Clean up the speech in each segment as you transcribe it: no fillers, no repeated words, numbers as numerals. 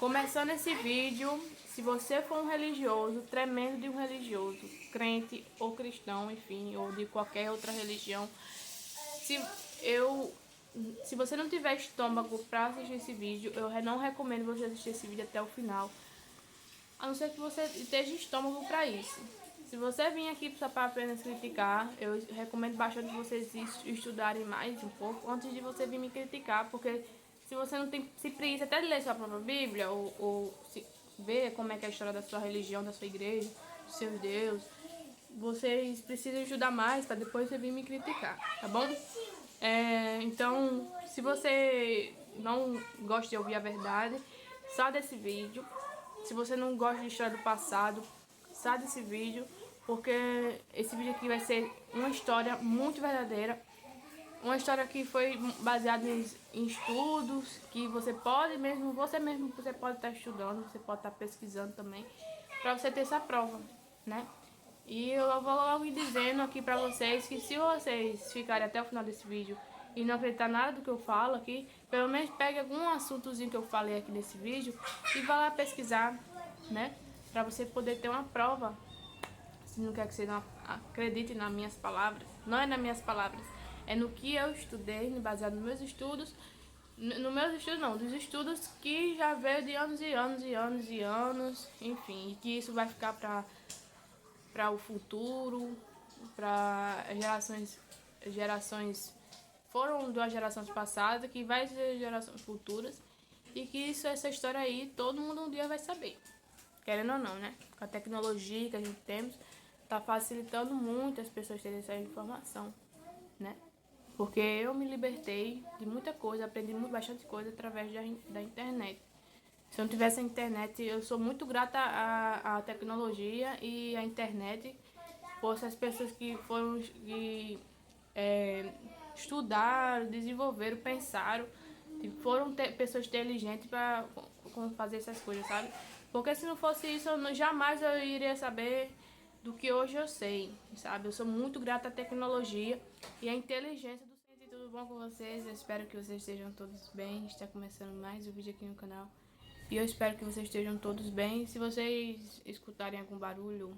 Começando esse vídeo, se você for um religioso, tremendo de um religioso, crente ou cristão, enfim, ou de qualquer outra religião, se você não tiver estômago para assistir esse vídeo, eu não recomendo você assistir esse vídeo até o final, a não ser que você esteja estômago para isso. Se você vir aqui só para apenas criticar, eu recomendo bastante vocês estudarem mais um pouco antes de você vir me criticar, porque se você não tem preguiça até de ler sua própria Bíblia, ou se ver como é que é a história da sua religião, da sua igreja, dos seus deuses, vocês precisam estudar mais para depois você vir me criticar, tá bom? Então, se você não gosta de ouvir a verdade, sai desse vídeo. Se você não gosta de história do passado, sai desse vídeo, porque esse vídeo aqui vai ser uma história muito verdadeira. Uma história que foi baseada em estudos, que você pode mesmo, você pode estar estudando, você pode estar pesquisando também, para você ter essa prova, né? E eu vou logo dizendo aqui pra vocês que se vocês ficarem até o final desse vídeo e não acreditar nada do que eu falo aqui, pelo menos pegue algum assuntozinho que eu falei aqui nesse vídeo e vá lá pesquisar, né? Pra você poder ter uma prova. Se não quer que você não acredite nas minhas palavras, não é nas minhas palavras, é no que eu estudei, baseado nos meus estudos. No meus estudos não, dos estudos que já veio de anos e anos e anos e anos, enfim, e que isso vai ficar para o futuro, para gerações foram duas gerações passadas, que vai ser gerações futuras, e que essa história aí todo mundo um dia vai saber, querendo ou não, né? Com a tecnologia que a gente temos, tá facilitando muito as pessoas terem essa informação, né? Porque eu me libertei de muita coisa, aprendi bastante coisa através da internet. Se eu não tivesse a internet, eu sou muito grata à tecnologia e à internet por essas pessoas que foram estudaram, desenvolveram, pensaram, e foram pessoas inteligentes para fazer essas coisas, sabe? Porque se não fosse isso, jamais eu iria saber do que hoje eu sei, sabe? Eu sou muito grata à tecnologia e à inteligência do ciência. Tudo bom com vocês? Eu espero que vocês estejam todos bem. Está começando mais um vídeo aqui no canal. E eu espero que vocês estejam todos bem. Se vocês escutarem algum barulho,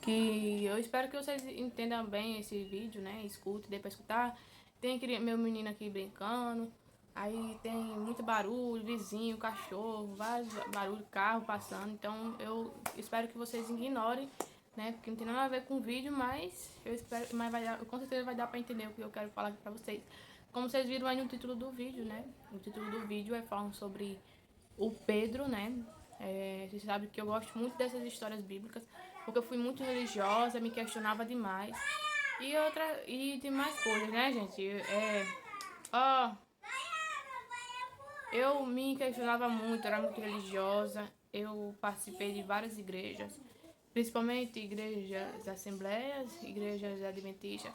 que eu espero que vocês entendam bem esse vídeo, né? Escute, dê pra escutar. Tem meu menino aqui brincando. Aí tem muito barulho, vizinho, cachorro, vários barulhos, carro passando. Então eu espero que vocês ignorem, né? Porque não tem nada a ver com o vídeo, mas eu espero, mas com certeza vai dar pra entender o que eu quero falar aqui pra vocês. Como vocês viram aí no título do vídeo, né? O título do vídeo é falando sobre o Pedro, né? Vocês sabem que eu gosto muito dessas histórias bíblicas, porque eu fui muito religiosa, me questionava demais. E tem mais coisas, né, gente? Eu me questionava muito, era muito religiosa. Eu participei de várias igrejas, principalmente igrejas assembleias, igrejas adventistas,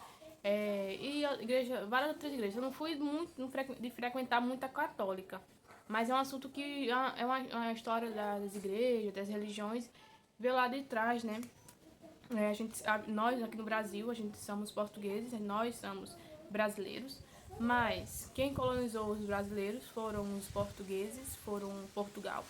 várias outras igrejas. Eu não fui muito de frequentar muita católica, mas é um assunto que uma história das igrejas, das religiões, veio lá de trás, né? Nós aqui no Brasil, a gente somos portugueses, nós somos brasileiros, mas quem colonizou os brasileiros foram os portugueses, foram Portugal.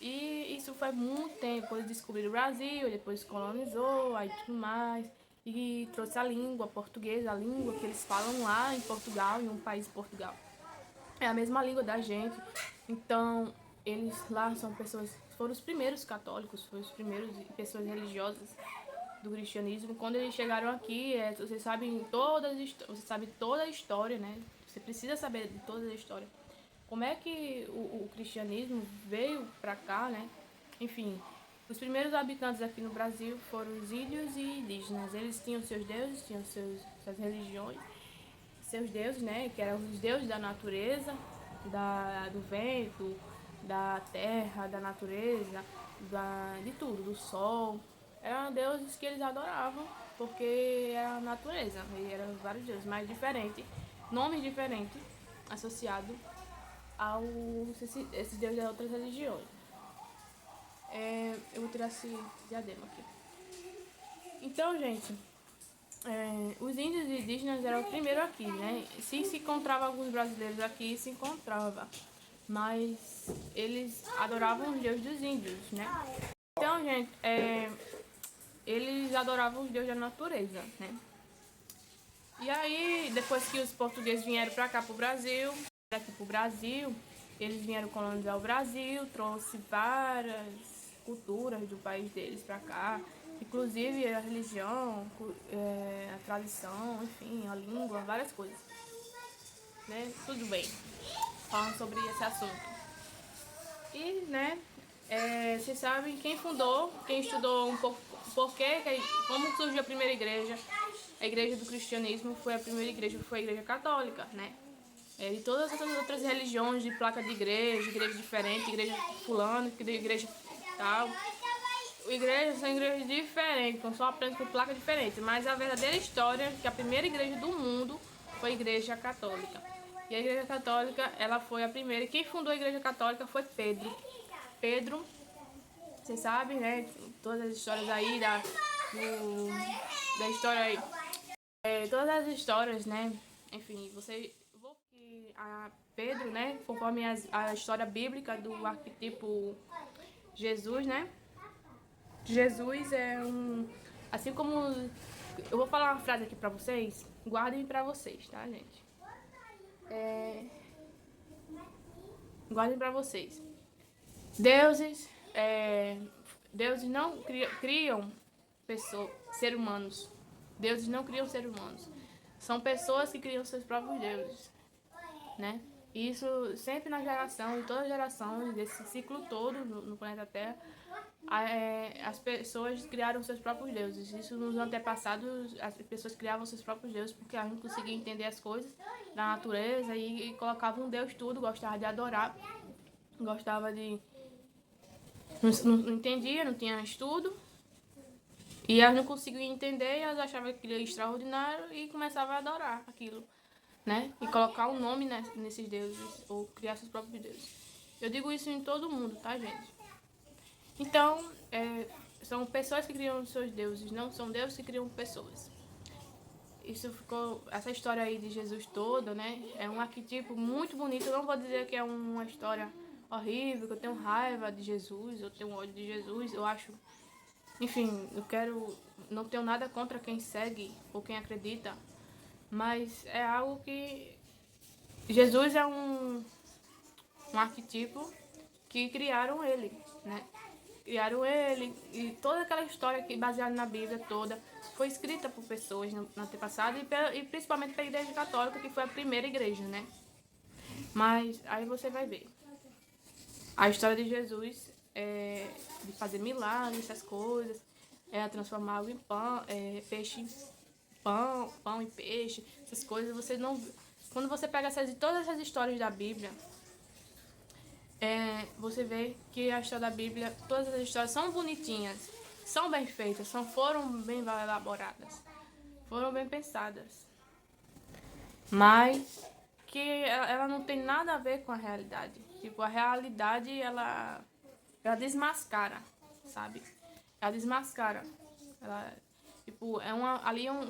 E isso foi muito tempo, depois descobriram o Brasil, depois colonizou, aí tudo mais, e trouxe a língua portuguesa, a língua que eles falam lá em Portugal, em um país de Portugal. É a mesma língua da gente, então eles lá são pessoas, foram os primeiros católicos, foram os primeiros pessoas religiosas do cristianismo. Quando eles chegaram aqui, vocês sabem você sabe toda a história, né? Você precisa saber de toda a história. Como é que o cristianismo veio pra cá, né? Enfim, os primeiros habitantes aqui no Brasil foram os índios e indígenas. Eles tinham seus deuses, tinham suas religiões, seus deuses, né? Que eram os deuses da natureza, do vento, da terra, da natureza, de tudo, do sol. Eram deuses que eles adoravam, porque era a natureza, e eram vários deuses, mas diferentes, nomes diferentes, associados esses deuses de outras religiões. Eu vou tirar esse diadema aqui. Então, gente, os índios e indígenas eram o primeiro aqui, né? Se encontrava alguns brasileiros aqui, se encontrava. mas eles adoravam os deuses dos índios, né? Então, gente, eles adoravam os deuses da natureza, né? E aí, depois que os portugueses vieram para cá, pro Brasil, eles vieram colonizar o Brasil, trouxe várias culturas do país deles para cá, inclusive a religião, a tradição, enfim, a língua, várias coisas, né? Tudo bem, falando sobre esse assunto. E, né, vocês sabem quem fundou, quem estudou um pouco, como surgiu a primeira igreja. A igreja do cristianismo foi a primeira igreja, foi a igreja católica, né? E todas as outras religiões de placa de igreja diferente, igreja fulano, igreja tal. Igrejas são igrejas diferentes, então só aprende com placa diferente. Mas a verdadeira história, que a primeira igreja do mundo foi a igreja católica. E a igreja católica, ela foi a primeira. Quem fundou a igreja católica foi Pedro. Pedro, vocês sabem, né? Todas as histórias aí da história aí. Todas as histórias, né? Enfim, a Pedro, né? Conforme a história bíblica do arquetipo Jesus, né? Jesus é assim como eu vou falar uma frase aqui pra vocês, guardem pra vocês, tá, gente? Guardem pra vocês. Deuses não criam seres humanos. Deuses não criam seres humanos. São pessoas que criam seus próprios deuses, né? Isso sempre na geração, em todas as gerações, desse ciclo todo no planeta Terra, as pessoas criaram seus próprios deuses. Isso nos antepassados, as pessoas criavam seus próprios deuses porque elas não conseguiam entender as coisas da natureza e colocavam um Deus tudo, gostava de adorar, gostava de... Não entendia, não tinha estudo, e elas não conseguiam entender, e elas achavam aquilo extraordinário e começavam a adorar aquilo, né? E colocar um nome nesses deuses, ou criar seus próprios deuses. Eu digo isso em todo mundo, tá, gente? Então, são pessoas que criam seus deuses, não são deuses que criam pessoas. Essa história aí de Jesus toda, né? É um arquetipo muito bonito. Eu não vou dizer que é uma história horrível, que eu tenho raiva de Jesus, eu tenho ódio de Jesus, eu acho... Enfim, não tenho nada contra quem segue ou quem acredita, mas é algo que... Jesus é um arquetipo que criaram ele, né? Criaram ele, e toda aquela história que baseada na Bíblia toda foi escrita por pessoas no antepassado e principalmente pela Igreja Católica, que foi a primeira igreja, né? Mas aí você vai ver. A história de Jesus de fazer milagres, essas coisas, transformar água em pão, peixe em pão e peixe, essas coisas, você não... Quando você pega todas essas histórias da Bíblia, você vê que a história da Bíblia, todas as histórias são bonitinhas, são bem feitas, foram bem elaboradas, foram bem pensadas, mas que ela não tem nada a ver com a realidade. Tipo, a realidade, ela desmascara, sabe? Ela desmascara. Tipo,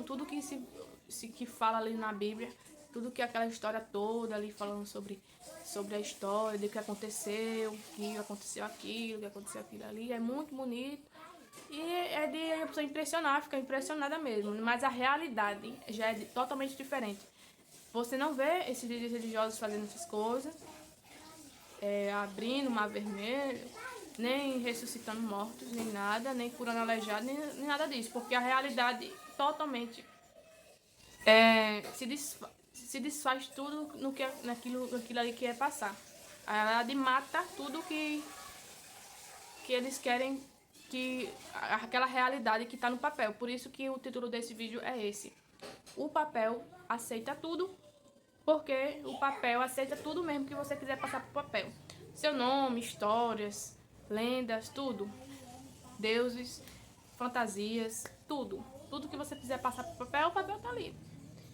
tudo que fala ali na Bíblia, tudo que aquela história toda ali falando sobre a história, do que aconteceu aquilo, que aconteceu aquilo ali, é muito bonito. E é de a pessoa impressionar, fica impressionada mesmo. Mas a realidade já é totalmente diferente. Você não vê esses líderes religiosos fazendo essas coisas, abrindo o mar vermelho, nem ressuscitando mortos, nem nada, nem curando aleijado, nem nada disso. Porque a realidade totalmente se desfaz tudo naquilo ali que é passar. A realidade mata tudo que eles querem, aquela realidade que está no papel. Por isso que o título desse vídeo é esse. O papel aceita tudo, porque o papel aceita tudo mesmo que você quiser passar pro papel. Seu nome, histórias, lendas, tudo. Deuses, fantasias, tudo. Tudo que você quiser passar pro papel, o papel tá ali.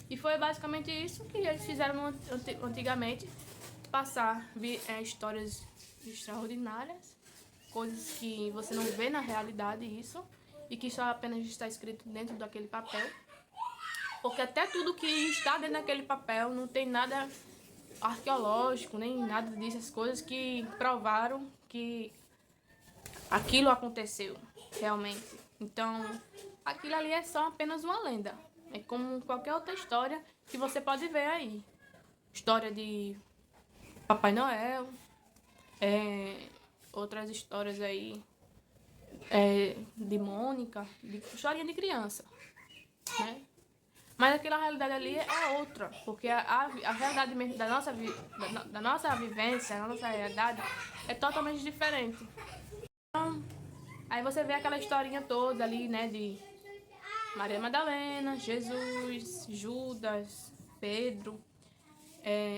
E foi basicamente isso que eles fizeram antigamente. Passar histórias extraordinárias, coisas que você não vê na realidade, isso, e que só apenas está escrito dentro daquele papel. Porque até tudo que está dentro daquele papel não tem nada arqueológico, nem nada disso, as coisas que provaram que aquilo aconteceu realmente. Então, aquilo ali é só apenas uma lenda. É como qualquer outra história que você pode ver aí. História de Papai Noel, outras histórias aí de Mônica, historinha de criança, né? Mas aquela realidade ali é outra, porque a realidade mesmo da nossa vivência, da nossa realidade, é totalmente diferente. Então, aí você vê aquela historinha toda ali, né, de Maria Madalena, Jesus, Judas, Pedro.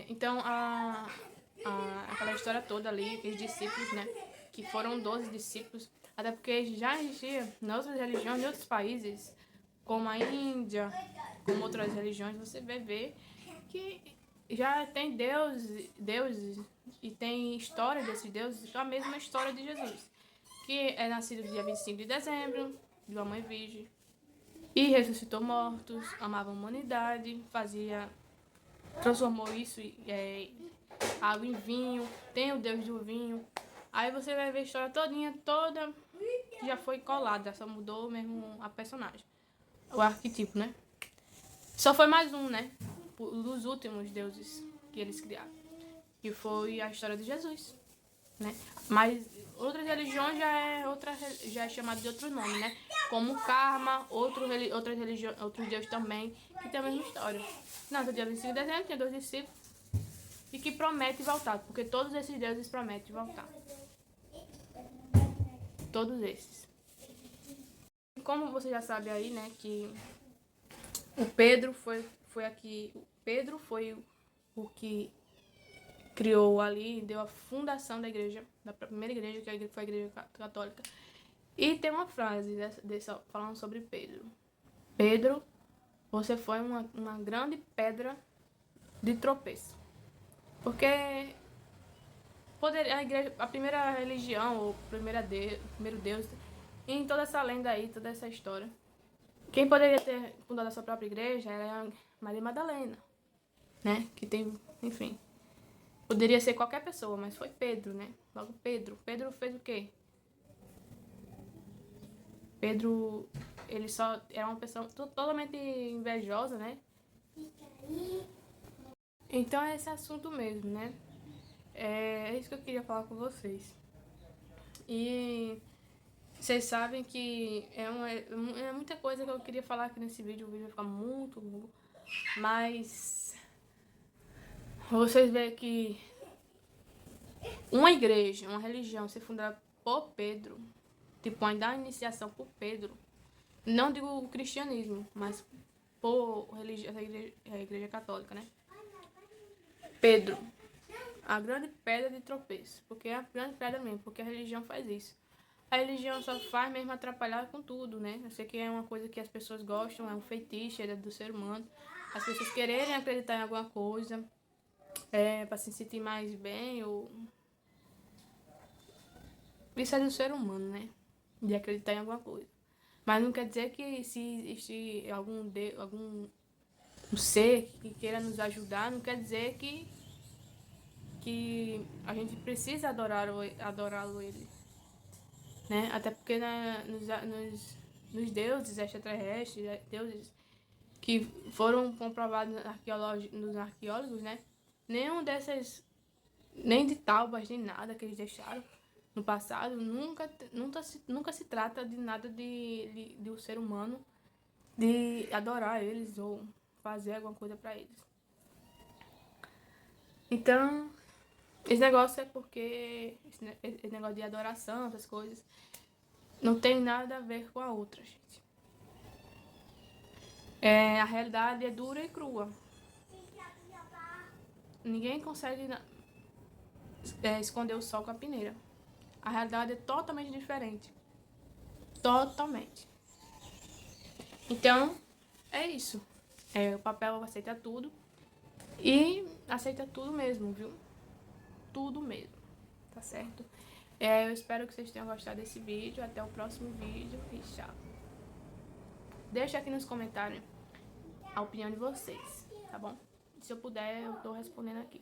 Então, aquela história toda ali, os discípulos, né, que foram 12 discípulos, até porque já existia em outras religiões, em outros países, como a Índia, como outras religiões, você vai ver que já tem deuses e tem história desses deuses, a mesma história de Jesus, que é nascido dia 25 de dezembro, de uma mãe virgem, e ressuscitou mortos, amava a humanidade, transformou isso água em vinho, tem o Deus do vinho. Aí você vai ver a história toda já foi colada, só mudou mesmo a personagem, o arquetipo, né? Só foi mais um, né? Dos últimos deuses que eles criaram, que foi a história de Jesus, né? Mas outras religiões já é chamado de outro nome, né? Como Karma, outros deuses também, que tem a mesma história. No dia 25 de dezembro tinha 2 discípulos e que promete voltar, porque todos esses deuses prometem voltar. Todos esses. Como você já sabe aí, né, que o Pedro foi o que criou ali, deu a fundação da igreja, da primeira igreja, que foi a igreja católica. E tem uma frase falando sobre Pedro. Pedro, você foi uma grande pedra de tropeço. Porque a primeira religião, ou primeiro Deus, em toda essa lenda aí, toda essa história, quem poderia ter fundado a sua própria igreja era Maria Madalena, né? Que tem, enfim, poderia ser qualquer pessoa, mas foi Pedro, né? Logo Pedro. Pedro fez o quê? Pedro, ele só era uma pessoa totalmente invejosa, né? Então é esse assunto mesmo, né? É isso que eu queria falar com vocês. E vocês sabem que é muita coisa que eu queria falar aqui nesse vídeo. O vídeo vai ficar muito longo. Mas vocês veem que uma igreja, uma religião ser fundada por Pedro, tipo, ainda a iniciação por Pedro, não digo o cristianismo, mas por a igreja católica, né? Pedro, a grande pedra de tropeço, porque é a grande pedra mesmo, porque a religião faz isso. A religião só faz mesmo atrapalhar com tudo, né? Eu sei que é uma coisa que as pessoas gostam, é um feitiço, é do ser humano. As pessoas quererem acreditar em alguma coisa, para se sentir mais bem, ou... Isso é do ser humano, né? De acreditar em alguma coisa. Mas não quer dizer que se existe algum ser que queira nos ajudar, não quer dizer que a gente precisa adorá-lo ele, né? Até porque nos deuses extraterrestres, deuses que foram comprovados nos arqueólogos, né? Nenhum desses, nem de taubas, nem nada que eles deixaram no passado, nunca se trata de nada de o ser humano de adorar eles ou fazer alguma coisa para eles. Então, esse negócio é porque esse negócio de adoração, essas coisas, não tem nada a ver com a outra, gente. A realidade é dura e crua. Ninguém consegue esconder o sol com a peneira. A realidade é totalmente diferente. Totalmente. Então, é isso. O papel aceita tudo. E aceita tudo mesmo, viu? Tudo mesmo. Tá certo? Eu espero que vocês tenham gostado desse vídeo. Até o próximo vídeo e tchau. Deixa aqui nos comentários a opinião de vocês, tá bom? Se eu puder, eu tô respondendo aqui.